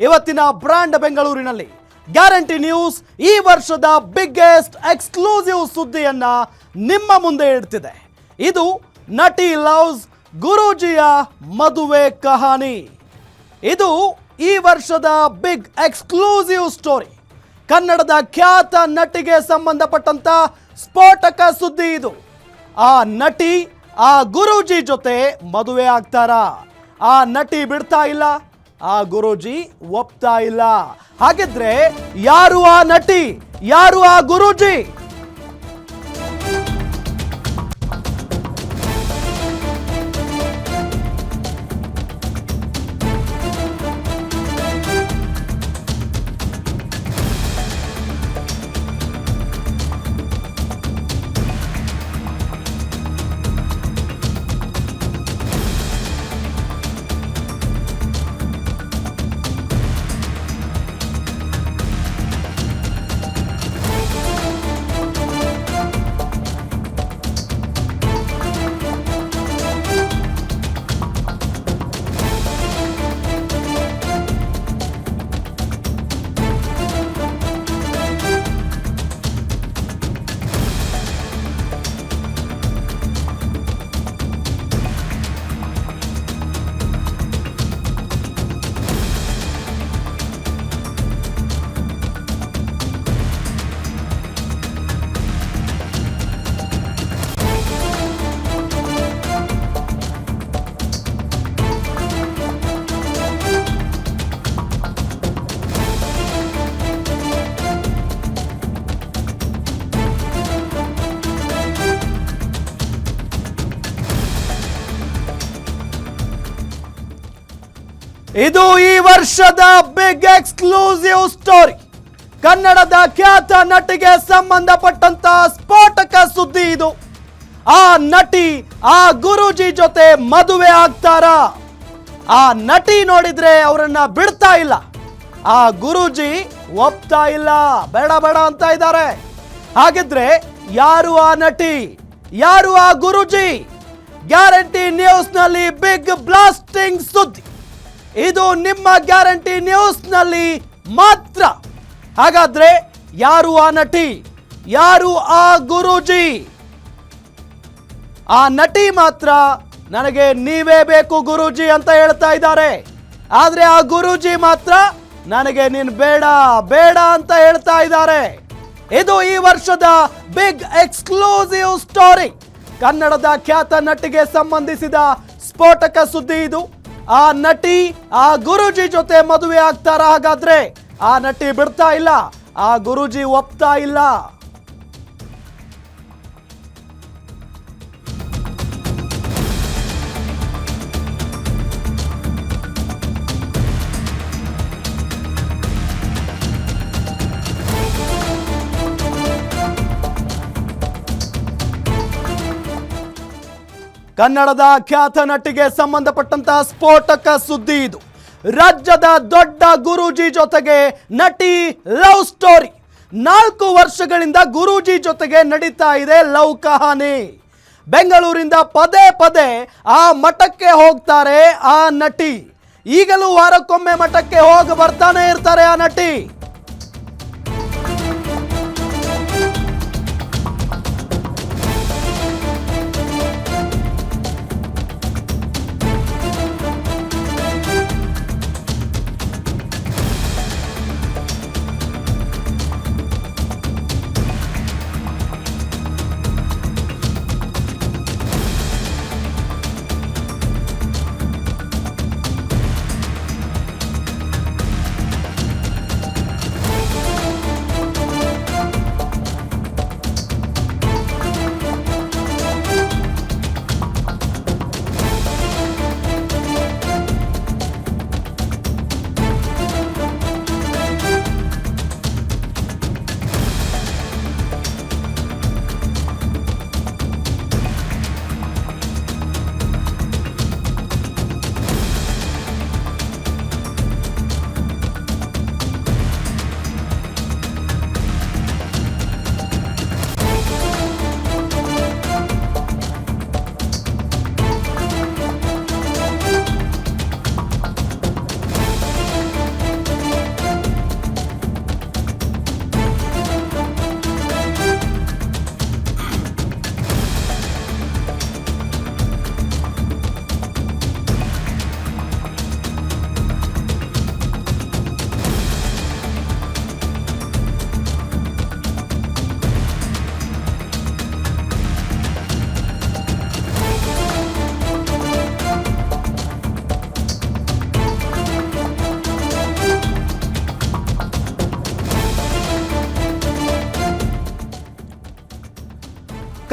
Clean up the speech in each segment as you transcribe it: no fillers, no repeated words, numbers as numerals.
ಇವತ್ತಿನ ಬ್ರಾಂಡ್ ಬೆಂಗಳೂರಿನಲ್ಲಿ guarantee news ಈ ವರ್ಷದ ಬಿಗ್ಗೆಸ್ಟ್ ಎಕ್ಸ್ಕ್ಲೂಸಿವ್ ಸುದ್ದಿಯನ್ನ ನಿಮ್ಮ ಮುಂದೆ ಇಡ್ತಿದೆ. ಇದು ನಟಿ ಲವ್ಸ್ ಗುರೂಜಿಯ ಮದುವೆ ಕಹಾನಿ. ಇದು ಈ ವರ್ಷದ ಬಿಗ್ ಎಕ್ಸ್ಕ್ಲೂಸಿವ್ ಸ್ಟೋರಿ. ಕನ್ನಡದ ಖ್ಯಾತ ನಟಿಗೆ ಸಂಬಂಧಪಟ್ಟಂತ ಸ್ಫೋಟಕ ಸುದ್ದಿ ಇದು. ಆ ನಟಿ ಆ ಗುರೂಜಿ ಜೊತೆ ಮದುವೆ ಆಗ್ತಾರಾ? ಆ ನಟಿ ಬಿಡ್ತಾ ಇಲ್ಲ, ಆ ಗುರೂಜಿ ಒಪ್ತಾ ಇಲ್ಲ. ಹಾಗಿದ್ರೆ ಯಾರು ಆ ನಟಿ, ಯಾರು ಆ ಗುರೂಜಿ? ಇದು ಈ ವರ್ಷದ ಬಿಗ್ ಎಕ್ಸ್ಕ್ಲೂಸಿವ್ ಸ್ಟೋರಿ. ಕನ್ನಡದ ಖ್ಯಾತ ನಟಿಗೆ ಸಂಬಂಧಪಟ್ಟಂತ ಸ್ಫೋಟಕ ಸುದ್ದಿ ಇದು. ಆ ನಟಿ ಆ ಗುರೂಜಿ ಜೊತೆ ಮದುವೆ ಆಗ್ತಾರಾ? ಆ ನಟಿ ನೋಡಿದ್ರೆ ಅವರನ್ನ ಬಿಡ್ತಾ ಇಲ್ಲ, ಆ ಗುರೂಜಿ ಒಪ್ತಾ ಇಲ್ಲ, ಬೇಡ ಬೇಡ ಅಂತ ಇದ್ದಾರೆ. ಹಾಗಿದ್ರೆ ಯಾರು ಆ ನಟಿ, ಯಾರು ಆ ಗುರೂಜಿ? ಗ್ಯಾರಂಟಿ ನ್ಯೂಸ್ ನಲ್ಲಿ ಬಿಗ್ ಬ್ಲಾಸ್ಟಿಂಗ್ ಸುದ್ದಿ. ಇದು ನಿಮ್ಮ ಗ್ಯಾರಂಟಿ ನ್ಯೂಸ್ ನಲ್ಲಿ ಮಾತ್ರ. ಹಾಗಾದ್ರೆ ಯಾರು ಆ ನಟಿ, ಯಾರು ಆ ಗುರೂಜಿ? ಆ ನಟಿ ಮಾತ್ರ ನನಗೆ ನೀವೇ ಬೇಕು ಗುರೂಜಿ ಅಂತ ಹೇಳ್ತಾ ಇದ್ದಾರೆ. ಆದ್ರೆ ಆ ಗುರೂಜಿ ಮಾತ್ರ ನನಗೆ ನೀನ್ ಬೇಡ ಬೇಡ ಅಂತ ಹೇಳ್ತಾ ಇದ್ದಾರೆ. ಇದು ಈ ವರ್ಷದ ಬಿಗ್ ಎಕ್ಸ್ಕ್ಲೂಸಿವ್ ಸ್ಟೋರಿ. ಕನ್ನಡದ ಖ್ಯಾತ ನಟಿಗೆ ಸಂಬಂಧಿಸಿದ ಸ್ಫೋಟಕ ಸುದ್ದಿ ಇದು. ಆ ನಟಿ ಆ ಗುರೂಜಿ ಜೊತೆ ಮದುವೆ ಆಗ್ತಾರಾ? ಹಾಗಾದ್ರೆ ಆ ನಟಿ ಬಿಡ್ತಾ ಇಲ್ಲ, ಆ ಗುರೂಜಿ ಒಪ್ತಾ ಇಲ್ಲ. ಕನ್ನಡದ ಖ್ಯಾತ ನಟಿಗೆ ಸಂಬಂಧಪಟ್ಟಂತಹ ಸ್ಫೋಟಕ ಸುದ್ದಿ ಇದು. ರಾಜ್ಯದ ದೊಡ್ಡ ಗುರೂಜಿ ಜೊತೆಗೆ ನಟಿ ಲವ್ ಸ್ಟೋರಿ. 4 ವರ್ಷಗಳಿಂದ ಗುರೂಜಿ ಜೊತೆಗೆ ನಡೀತಾ ಇದೆ ಲವ್ ಕಹಾನಿ. ಬೆಂಗಳೂರಿಂದ ಪದೇ ಪದೇ ಆ ಮಠಕ್ಕೆ ಹೋಗ್ತಾರೆ ಆ ನಟಿ. ಈಗಲೂ ವಾರಕ್ಕೊಮ್ಮೆ ಮಠಕ್ಕೆ ಹೋಗಿ ಬರ್ತಾನೆ ಇರ್ತಾರೆ ಆ ನಟಿ.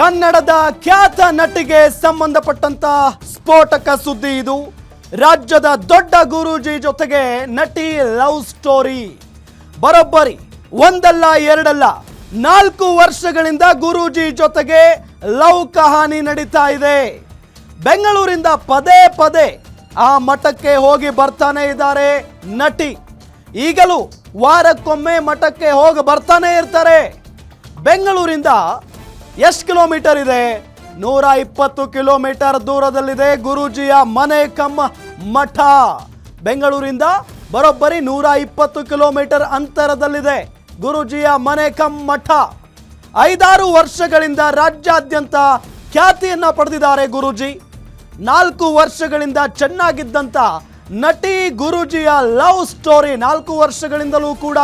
ಕನ್ನಡದ ಖ್ಯಾತ ನಟಿಗೆ ಸಂಬಂಧಪಟ್ಟಂತ ಸ್ಫೋಟಕ ಸುದ್ದಿ ಇದು. ರಾಜ್ಯದ ದೊಡ್ಡ ಗುರೂಜಿ ಜೊತೆಗೆ ನಟಿ ಲವ್ ಸ್ಟೋರಿ. ಬರೋಬ್ಬರಿ ಒಂದಲ್ಲ ಎರಡಲ್ಲ 4 ವರ್ಷಗಳಿಂದ ಗುರೂಜಿ ಜೊತೆಗೆ ಲವ್ ಕಹಾನಿ ನಡೀತಾ ಇದೆ. ಬೆಂಗಳೂರಿಂದ ಪದೇ ಪದೇ ಆ ಮಠಕ್ಕೆ ಹೋಗಿ ಬರ್ತಾನೆ ಇದ್ದಾರೆ ನಟಿ. ಈಗಲೂ ವಾರಕ್ಕೊಮ್ಮೆ ಮಠಕ್ಕೆ ಹೋಗಿ ಬರ್ತಾನೆ ಇರ್ತಾರೆ. ಬೆಂಗಳೂರಿಂದ ಎಷ್ಟು ಕಿಲೋಮೀಟರ್ ಇದೆ? 120 ಕಿಲೋಮೀಟರ್ ದೂರದಲ್ಲಿದೆ ಗುರೂಜಿಯ ಮನೆ ಕಮ್ಮ ಮಠ. ಬೆಂಗಳೂರಿಂದ ಬರೋಬ್ಬರಿ 120 ಕಿಲೋಮೀಟರ್ ಅಂತರದಲ್ಲಿದೆ ಗುರೂಜಿಯ ಮನೆ ಕಮ್ ಮಠ. 5-6 ವರ್ಷಗಳಿಂದ ರಾಜ್ಯಾದ್ಯಂತ ಖ್ಯಾತಿಯನ್ನ ಪಡೆದಿದ್ದಾರೆ ಗುರೂಜಿ. 4 ವರ್ಷಗಳಿಂದ ಚೆನ್ನಾಗಿದ್ದಂತ ನಟಿ ಗುರೂಜಿಯ ಲವ್ ಸ್ಟೋರಿ. 4 ವರ್ಷಗಳಿಂದಲೂ ಕೂಡ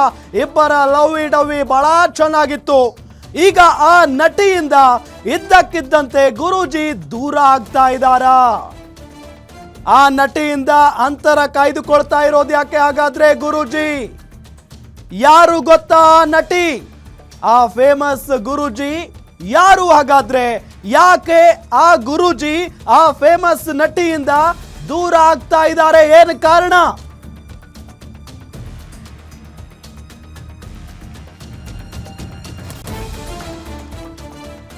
ಇಬ್ಬರ ಲವ್ವಿ ಡವ್ವಿ ಬಹಳ ಚೆನ್ನಾಗಿತ್ತು. ಈಗ ಆ ನಟಿಯಿಂದ ಇದ್ದಕ್ಕಿದ್ದಂತೆ ಗುರೂಜಿ ದೂರ ಆಗ್ತಾ ಇದ್ದಾರಾ? ಆ ನಟಿಯಿಂದ ಅಂತರ ಕಾಯ್ದುಕೊಳ್ತಾ ಇರೋದು ಯಾಕೆ ಹಾಗಾದ್ರೆ ಗುರೂಜಿ? ಯಾರು ಗೊತ್ತಾ ನಟಿ? ಆ ಫೇಮಸ್ ಗುರೂಜಿ ಯಾರು ಹಾಗಾದ್ರೆ? ಯಾಕೆ ಆ ಗುರೂಜಿ ಆ ಫೇಮಸ್ ನಟಿಯಿಂದ ದೂರ ಆಗ್ತಾ ಇದ್ದಾರೆ? ಏನು ಕಾರಣ?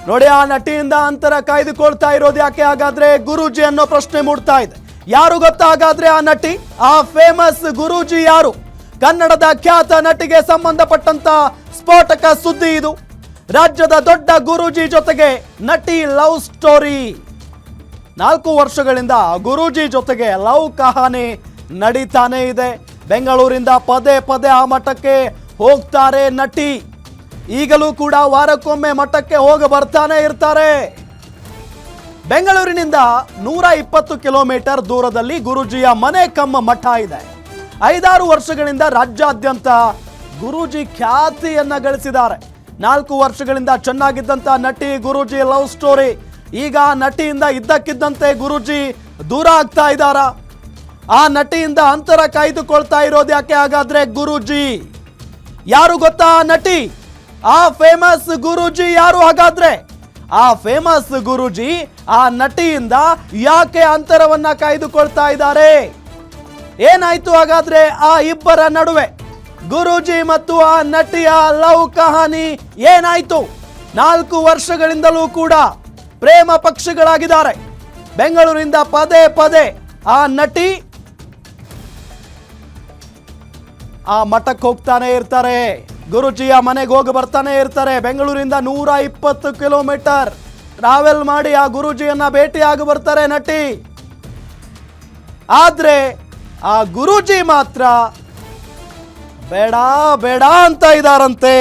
ನೋಡಿ, ಆ ನಟಿಯಿಂದ ಅಂತರ ಕಾಯ್ದುಕೊಳ್ತಾ ಇರೋದು ಯಾಕೆ ಹಾಗಾದ್ರೆ ಗುರೂಜಿ ಅನ್ನೋ ಪ್ರಶ್ನೆ ಮೂಡ್ತಾ ಇದೆ. ಯಾರು ಗೊತ್ತಾ ಹಾಗಾದ್ರೆ ಆ ನಟಿ? ಆ ಫೇಮಸ್ ಗುರೂಜಿ ಯಾರು? ಕನ್ನಡದ ಖ್ಯಾತ ನಟಿಗೆ ಸಂಬಂಧಪಟ್ಟಂತ ಸ್ಫೋಟಕ ಸುದ್ದಿ ಇದು. ರಾಜ್ಯದ ದೊಡ್ಡ ಗುರೂಜಿ ಜೊತೆಗೆ ನಟಿ ಲವ್ ಸ್ಟೋರಿ. 4 ವರ್ಷಗಳಿಂದ ಗುರೂಜಿ ಜೊತೆಗೆ ಲವ್ ಕಹಾನಿ ನಡೀತಾನೆ ಇದೆ. ಬೆಂಗಳೂರಿಂದ ಪದೇ ಪದೇ ಆ ಮಠಕ್ಕೆ ಹೋಗ್ತಾರೆ ನಟಿ. ಈಗಲೂ ಕೂಡ ವಾರಕ್ಕೊಮ್ಮೆ ಮಠಕ್ಕೆ ಹೋಗಿ ಬರ್ತಾನೆ ಇರ್ತಾರೆ. ಬೆಂಗಳೂರಿನಿಂದ 120 ಕಿಲೋಮೀಟರ್ ದೂರದಲ್ಲಿ ಗುರೂಜಿಯ ಮನೆ ಕಮ್ಮ ಮಠ ಇದೆ. 5-6 ವರ್ಷಗಳಿಂದ ರಾಜ್ಯಾದ್ಯಂತ ಗುರೂಜಿ ಖ್ಯಾತಿಯನ್ನ ಗಳಿಸಿದ್ದಾರೆ. 4 ವರ್ಷಗಳಿಂದ ಚೆನ್ನಾಗಿದ್ದಂತ ನಟಿ ಗುರೂಜಿ ಲವ್ ಸ್ಟೋರಿ. ಈಗ ನಟಿಯಿಂದ ಇದ್ದಕ್ಕಿದ್ದಂತೆ ಗುರೂಜಿ ದೂರ ಆಗ್ತಾ ಇದ್ದಾರಾ? ಆ ನಟಿಯಿಂದ ಅಂತರ ಕಾಯ್ದುಕೊಳ್ತಾ ಇರೋದು ಯಾಕೆ ಹಾಗಾದ್ರೆ ಗುರೂಜಿ? ಯಾರು ಗೊತ್ತಾ ಆ ನಟಿ? ಆ ಫೇಮಸ್ ಗುರೂಜಿ ಯಾರು ಹಾಗಾದ್ರೆ? ಆ ಫೇಮಸ್ ಗುರೂಜಿ ಆ ನಟಿಯಿಂದ ಯಾಕೆ ಅಂತರವನ್ನ ಕಾಯ್ದುಕೊಳ್ತಾ ಇದ್ದಾರೆ? ಏನಾಯ್ತು ಹಾಗಾದ್ರೆ ಆ ಇಬ್ಬರ ನಡುವೆ? ಗುರೂಜಿ ಮತ್ತು ಆ ನಟಿಯ ಲವ್ ಕಹಾನಿ ಏನಾಯ್ತು? 4 ವರ್ಷಗಳಿಂದಲೂ ಕೂಡ ಪ್ರೇಮ ಪಕ್ಷಿಗಳಾಗಿದ್ದಾರೆ. ಬೆಂಗಳೂರಿಂದ ಪದೇ ಪದೇ ಆ ನಟಿ ಆ ಮಠಕ್ಕೆ ಹೋಗ್ತಾನೆ ಇರ್ತಾರೆ. ಗುರೂಜಿಯ ಮನೆಗೆ ಹೋಗಿ ಬರ್ತಾನೆ ಇರ್ತಾರೆ. ಬೆಂಗಳೂರಿಂದ 120 ಕಿಲೋಮೀಟರ್ ಟ್ರಾವೆಲ್ ಮಾಡಿ ಆ ಗುರೂಜಿಯನ್ನ ಭೇಟಿಯಾಗಿ ಬರ್ತಾರೆ ನಟಿ. ಆದ್ರೆ ಆ ಗುರೂಜಿ ಮಾತ್ರ ಬೇಡ ಬೇಡ ಅಂತ ಇದ್ದಾರಂತೆ.